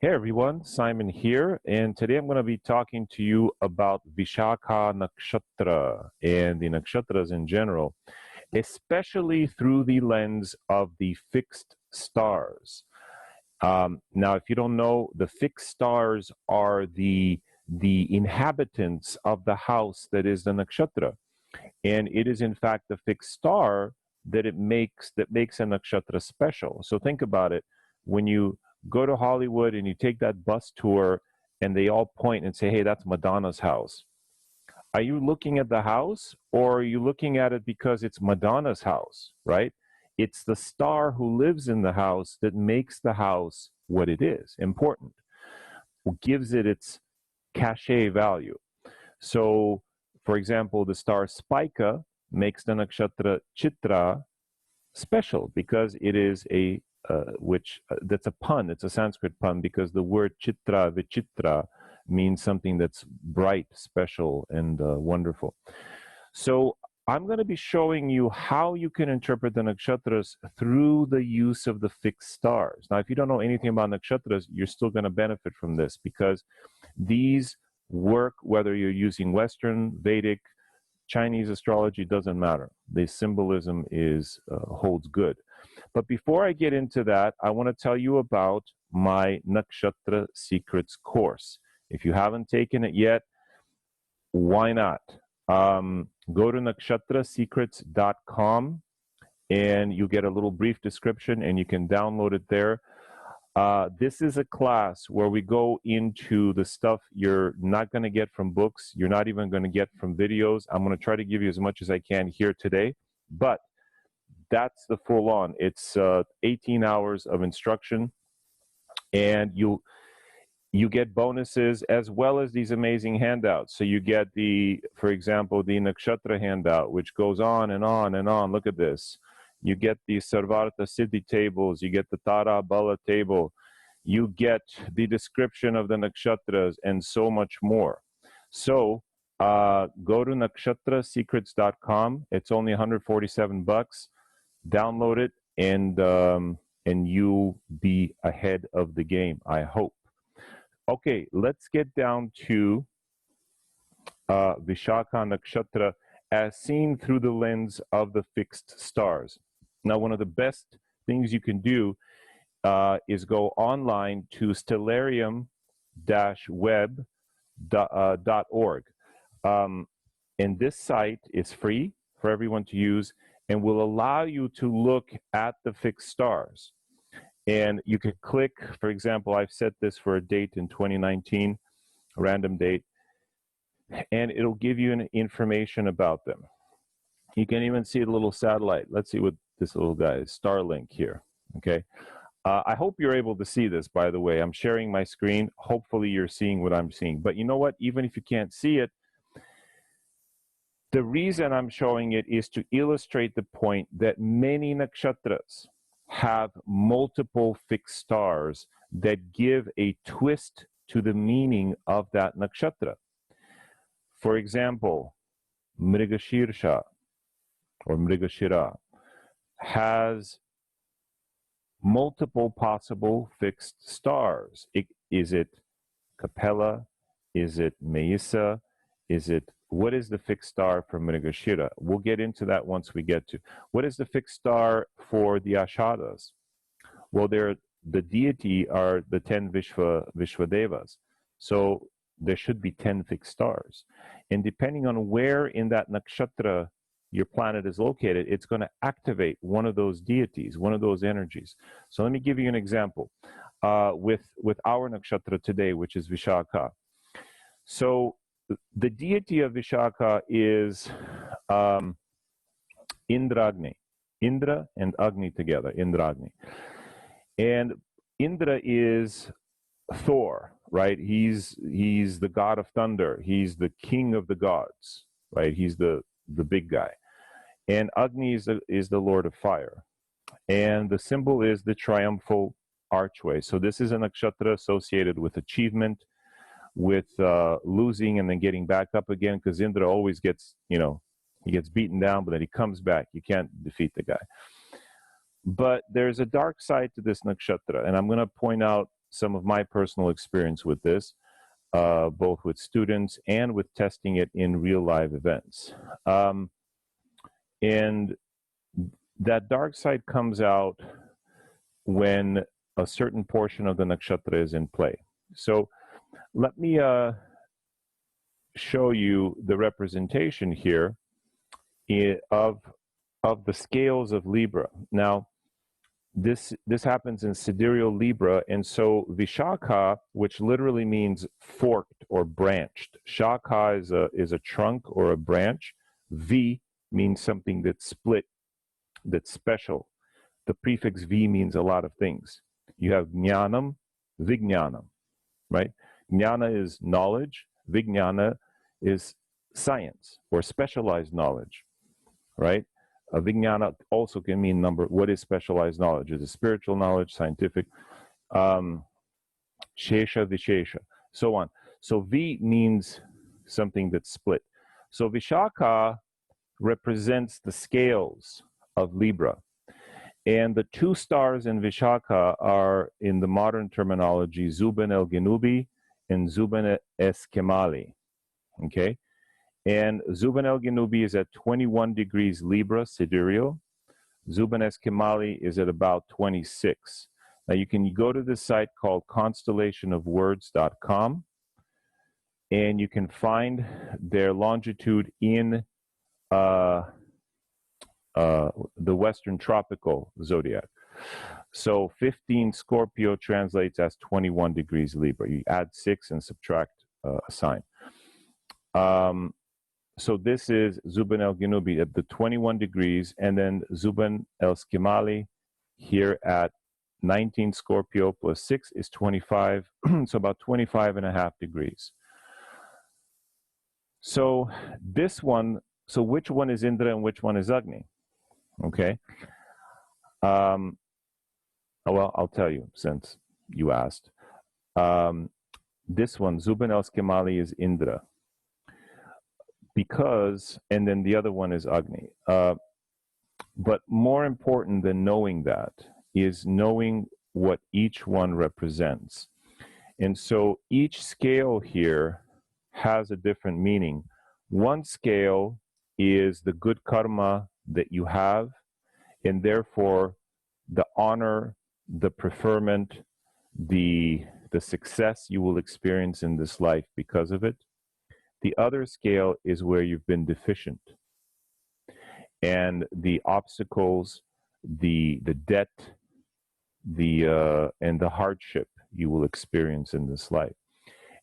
Hey everyone, Simon here, and today I'm going to be talking to you about Vishakha Nakshatra and the nakshatras in general, especially through the lens of the fixed stars. Now, if you don't know, the fixed stars are the inhabitants of the house that is the nakshatra, and it is in fact the fixed star that makes a nakshatra special. So think about it. When you go to Hollywood and you take that bus tour and they all point and say, hey, that's Madonna's house. Are you looking at the house, or are you looking at it because it's Madonna's house, right? It's the star who lives in the house that makes the house what it is, important, who gives it its cachet value. So, for example, the star Spica makes the nakshatra Chitra special because it is a that's a pun. It's a Sanskrit pun because the word chitra, vichitra, means something that's bright, special, and wonderful. So I'm going to be showing you how you can interpret the nakshatras through the use of the fixed stars. Now, if you don't know anything about nakshatras, you're still going to benefit from this because these work whether you're using Western, Vedic, Chinese astrology, doesn't matter. The symbolism holds good. But before I get into that, I want to tell you about my Nakshatra Secrets course. If you haven't taken it yet, why not? Go to nakshatrasecrets.com and you get a little brief description and you can download it there. This is a class where we go into the stuff you're not going to get from books, you're not even going to get from videos. I'm going to try to give you as much as I can here today, but that's the full on. It's 18 hours of instruction, and you get bonuses as well as these amazing handouts. So you get for example, the Nakshatra handout, which goes on and on and on. Look at this. You get the Sarvartha Siddhi tables, you get the Tara Bala table, you get the description of the nakshatras, and so much more. So go to nakshatrasecrets.com. It's only $147. Download it, and you'll be ahead of the game, I hope. Okay, let's get down to Vishakha Nakshatra as seen through the lens of the fixed stars. Now, one of the best things you can do is go online to stellarium-web.org. And this site is free for everyone to use and will allow you to look at the fixed stars. And you could click, for example, I've set this for a date in 2019, a random date, and it'll give you information about them. You can even see the little satellite. Let's see what this little guy is, Starlink here, okay? I hope you're able to see this, by the way. I'm sharing my screen. Hopefully you're seeing what I'm seeing. But you know what? Even if you can't see it, the reason I'm showing it is to illustrate the point that many nakshatras have multiple fixed stars that give a twist to the meaning of that nakshatra. For example, Mrigashirsha or Mrigashira has multiple possible fixed stars. Is it Capella? Is it Meissa? What is the fixed star for Mrigashira? We'll get into that once we get to. What is the fixed star for the Ashadas? Well, the deity are the 10 Vishwadevas. So there should be 10 fixed stars. And depending on where in that nakshatra your planet is located, it's going to activate one of those deities, one of those energies. So let me give you an example with our nakshatra today, which is Vishakha. So the deity of Vishakha is Indragni. Indra and Agni together, Indragni. And Indra is Thor, right? He's the god of thunder. He's the king of the gods, right? He's the big guy. And Agni is the lord of fire. And the symbol is the triumphal archway. So this is a nakshatra associated with achievement, with losing and then getting back up again, because Indra always gets, he gets beaten down, but then he comes back. You can't defeat the guy. But there's a dark side to this nakshatra, and I'm going to point out some of my personal experience with this, both with students and with testing it in real live events. And that dark side comes out when a certain portion of the nakshatra is in play. So let me show you the representation here of the scales of Libra. Now, this happens in sidereal Libra, and so Vishakha, which literally means forked or branched. Shakha is a trunk or a branch. V means something that's split, that's special. The prefix V means a lot of things. You have jnanam, vijnanam, right? Jnana is knowledge, vijnana is science or specialized knowledge, right? Vijnana also can mean number. What is specialized knowledge? Is it spiritual knowledge, scientific? Shesha, Vishesha, so on. So V means something that's split. So Vishakha represents the scales of Libra. And the two stars in Vishakha are, in the modern terminology, Zuban el-Genubi and Zuban Eskemali, okay? And Zuban el-Genubi is at 21 degrees Libra, sidereal. Zuban Eskemali is at about 26. Now you can go to this site called constellationofwords.com, and you can find their longitude in the Western tropical zodiac. So 15 Scorpio translates as 21 degrees Libra. You add 6 and subtract a sign. So this is Zuban el-Genubi at the 21 degrees, and then Zuban el-Skemali here at 19 Scorpio plus 6 is 25, so about 25 and a half degrees. So this one, so which one is Indra and which one is Agni? Okay. Well, I'll tell you since you asked. This one, Zuban el-Skemali, is Indra. Because, and then the other one is Agni. But more important than knowing that is knowing what each one represents. And so each scale here has a different meaning. One scale is the good karma that you have, and therefore the honor, the preferment, the success you will experience in this life because of it. The other scale is where you've been deficient, and the obstacles, the debt, and the hardship you will experience in this life.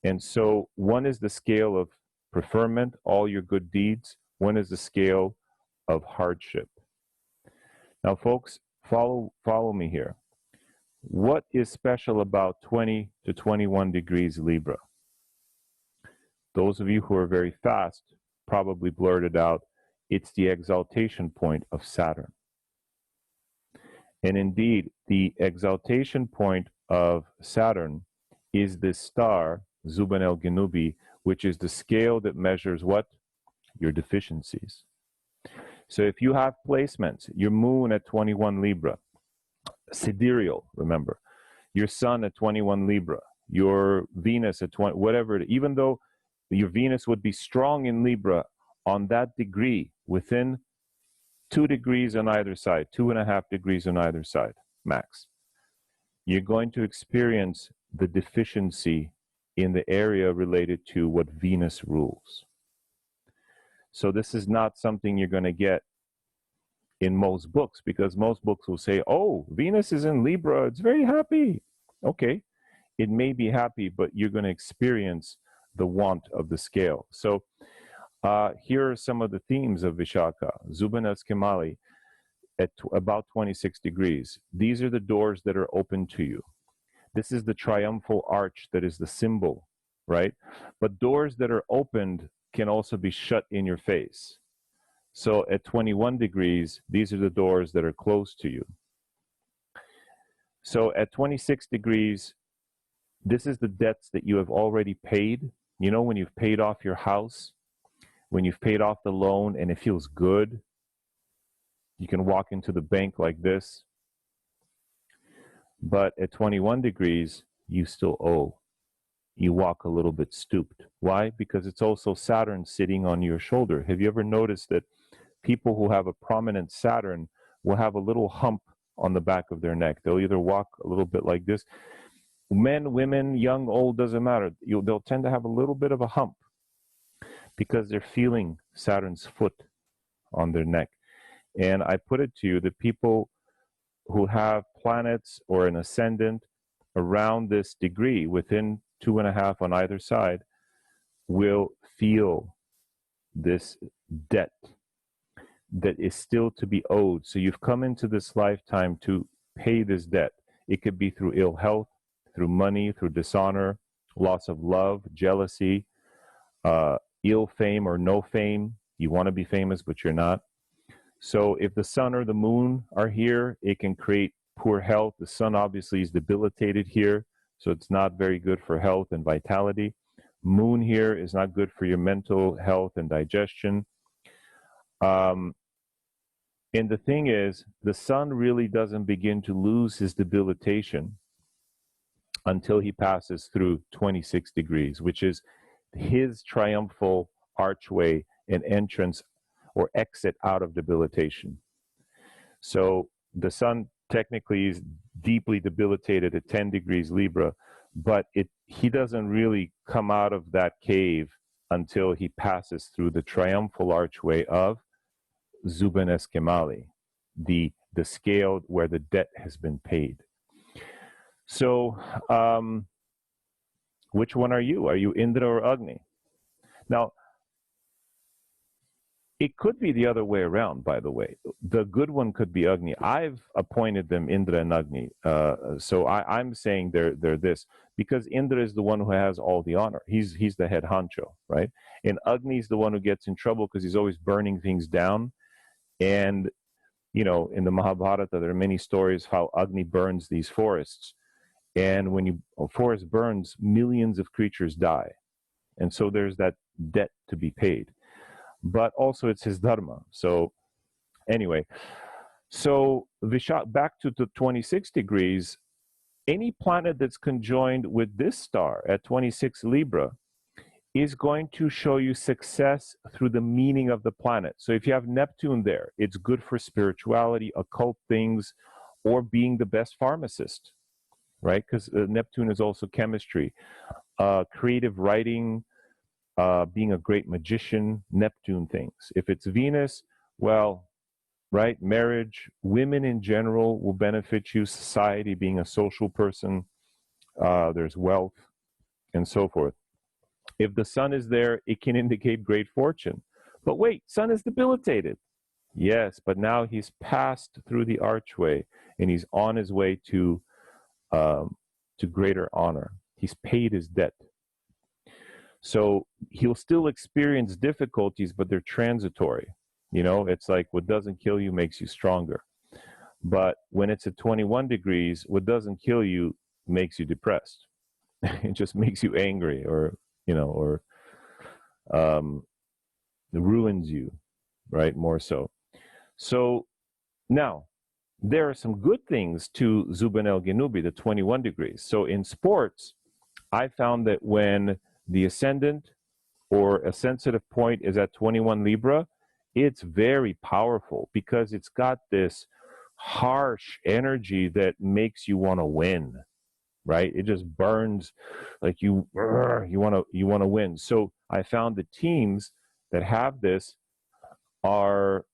And so one is the scale of preferment, all your good deeds. One is the scale of hardship. Now, folks, follow me here. What is special about 20 to 21 degrees Libra? Those of you who are very fast probably blurted out, it's the exaltation point of Saturn. And indeed, the exaltation point of Saturn is this star, Zuban el-Genubi, which is the scale that measures what? Your deficiencies. So if you have placements, your moon at 21 Libra, sidereal, remember, your sun at 21 Libra, your Venus at 20, whatever, even though your Venus would be strong in Libra on that degree, within 2 degrees on either side, 2.5 degrees on either side, max, you're going to experience the deficiency in the area related to what Venus rules. So this is not something you're going to get in most books, because most books will say, oh, Venus is in Libra, it's very happy. Okay, it may be happy, but you're going to experience the want of the scale. So here are some of the themes of Vishakha. Zuban el-Skemali at about 26 degrees. These are the doors that are open to you. This is the triumphal arch that is the symbol, right? But doors that are opened can also be shut in your face. So at 21 degrees, these are the doors that are closed to you. So at 26 degrees, this is the debts that you have already paid. You know, when you've paid off your house, when you've paid off the loan and it feels good, you can walk into the bank like this. But at 21 degrees, you still owe. You walk a little bit stooped. Why? Because it's also Saturn sitting on your shoulder. Have you ever noticed that people who have a prominent Saturn will have a little hump on the back of their neck? They'll either walk a little bit like this. Men, women, young, old, doesn't matter. They'll tend to have a little bit of a hump because they're feeling Saturn's foot on their neck. And I put it to you that people who have planets or an ascendant around this degree, within 2.5 on either side, will feel this debt that is still to be owed. So you've come into this lifetime to pay this debt. It could be through ill health, through money, through dishonor, loss of love, jealousy, ill fame or no fame. You want to be famous, but you're not. So if the sun or the moon are here, it can create poor health. The sun obviously is debilitated here, so it's not very good for health and vitality. Moon here is not good for your mental health and digestion. And the thing is, the sun really doesn't begin to lose his debilitation until he passes through 26 degrees, which is his triumphal archway and entrance or exit out of debilitation. So the sun technically is deeply debilitated at 10 degrees Libra, but he doesn't really come out of that cave until he passes through the triumphal archway of Zuben Eskemali, the scale where the debt has been paid. So which one are you? Are you Indra or Agni? Now, it could be the other way around, by the way. The good one could be Agni. I've appointed them Indra and Agni. So I'm saying they're this, because Indra is the one who has all the honor. He's the head honcho, right? And Agni is the one who gets in trouble because he's always burning things down. And, you know, in the Mahabharata, there are many stories how Agni burns these forests. And when a forest burns, millions of creatures die. And so there's that debt to be paid. But also it's his dharma. So anyway, so back to the 26 degrees, any planet that's conjoined with this star at 26 Libra is going to show you success through the meaning of the planet. So if you have Neptune there, it's good for spirituality, occult things, or being the best pharmacist, right? Because Neptune is also chemistry, creative writing, being a great magician, Neptune things. If it's Venus, well, right, marriage, women in general will benefit you, society, being a social person, there's wealth, and so forth. If the sun is there, it can indicate great fortune. But wait, sun is debilitated. Yes, but now he's passed through the archway, and he's on his way to greater honor. He's paid his debt. So he'll still experience difficulties, but they're transitory. You know, it's like what doesn't kill you makes you stronger. But when it's at 21 degrees, what doesn't kill you makes you depressed. It just makes you angry, or, you know, or ruins you, right? More so. So now, there are some good things to Zuben el Genubi, the 21 degrees. So in sports, I found that when the ascendant or a sensitive point is at 21 Libra, it's very powerful because it's got this harsh energy that makes you want to win, right? It just burns like you want to win. So I found the teams that have this are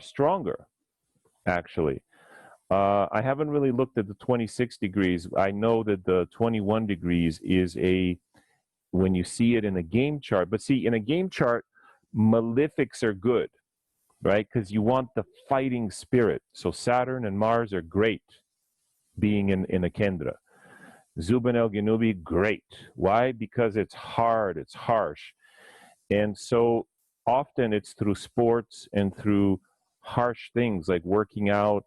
stronger, actually. I haven't really looked at the 26 degrees. I know that the 21 degrees is when you see it in a game chart. But see, in a game chart, malefics are good, right? Because you want the fighting spirit. So Saturn and Mars are great being in a Kendra. Zuben el Genubi, great. Why? Because it's hard, it's harsh. And so often it's through sports and through harsh things like working out,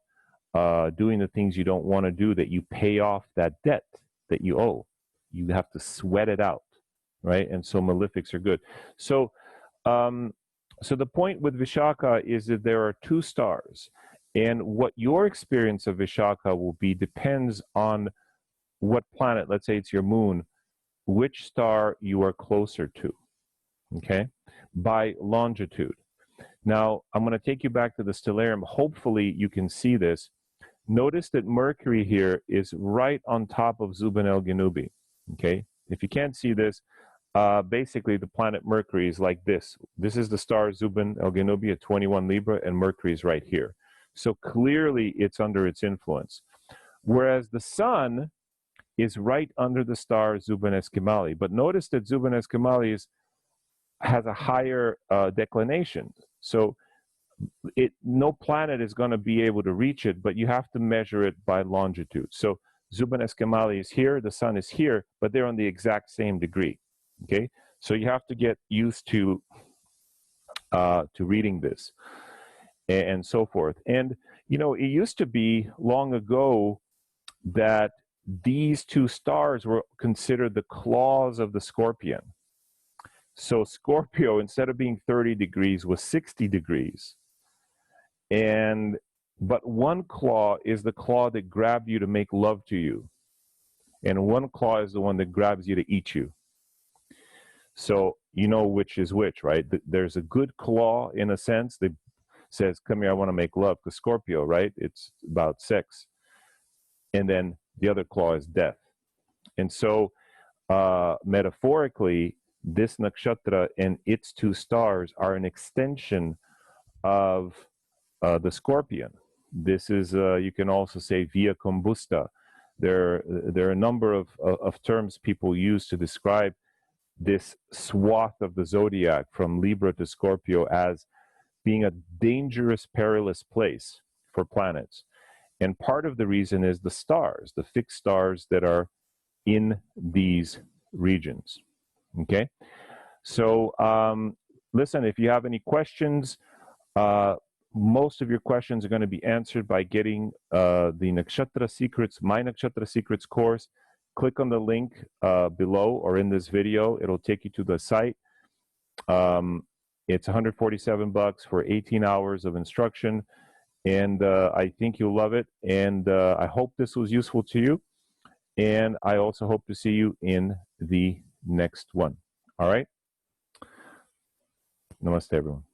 doing the things you don't want to do, that you pay off that debt that you owe. You have to sweat it out, right? And so malefics are good. So, so the point with Vishakha is that there are two stars, and what your experience of Vishakha will be depends on what planet, let's say it's your moon, which star you are closer to, okay, by longitude. Now, I'm going to take you back to the stellarium. Hopefully, you can see this. Notice that Mercury here is right on top of Zuben el-Genubi, okay? If you can't see this, basically the planet Mercury is like this. This is the star Zuben el-Genubi at 21 Libra, and Mercury is right here. So clearly, it's under its influence. Whereas the sun is right under the star Zuben Esquimali. But notice that Zuben Esquimali has a higher declination. So no planet is going to be able to reach it, but you have to measure it by longitude. So Zuben Esquimali is here, the sun is here, but they're on the exact same degree. Okay, so you have to get used to reading this and so forth. And you know, it used to be long ago that these two stars were considered the claws of the scorpion. So Scorpio, instead of being 30 degrees, was 60 degrees. But one claw is the claw that grabbed you to make love to you. And one claw is the one that grabs you to eat you. So you know which is which, right? There's a good claw, in a sense, that says, come here, I want to make love. Because Scorpio, right? It's about sex. And then the other claw is death. And so metaphorically, this nakshatra and its two stars are an extension of the scorpion. This is, you can also say, via combusta. There are a number of terms people use to describe this swath of the zodiac from Libra to Scorpio as being a dangerous, perilous place for planets. And part of the reason is the stars, the fixed stars that are in these regions. Okay? So, listen, if you have any questions, most of your questions are going to be answered by getting the Nakshatra Secrets, My Nakshatra Secrets course. Click on the link below or in this video. It'll take you to the site. It's $147 for 18 hours of instruction. And I think you'll love it. And I hope this was useful to you. And I also hope to see you in the next one. All right? Namaste, everyone.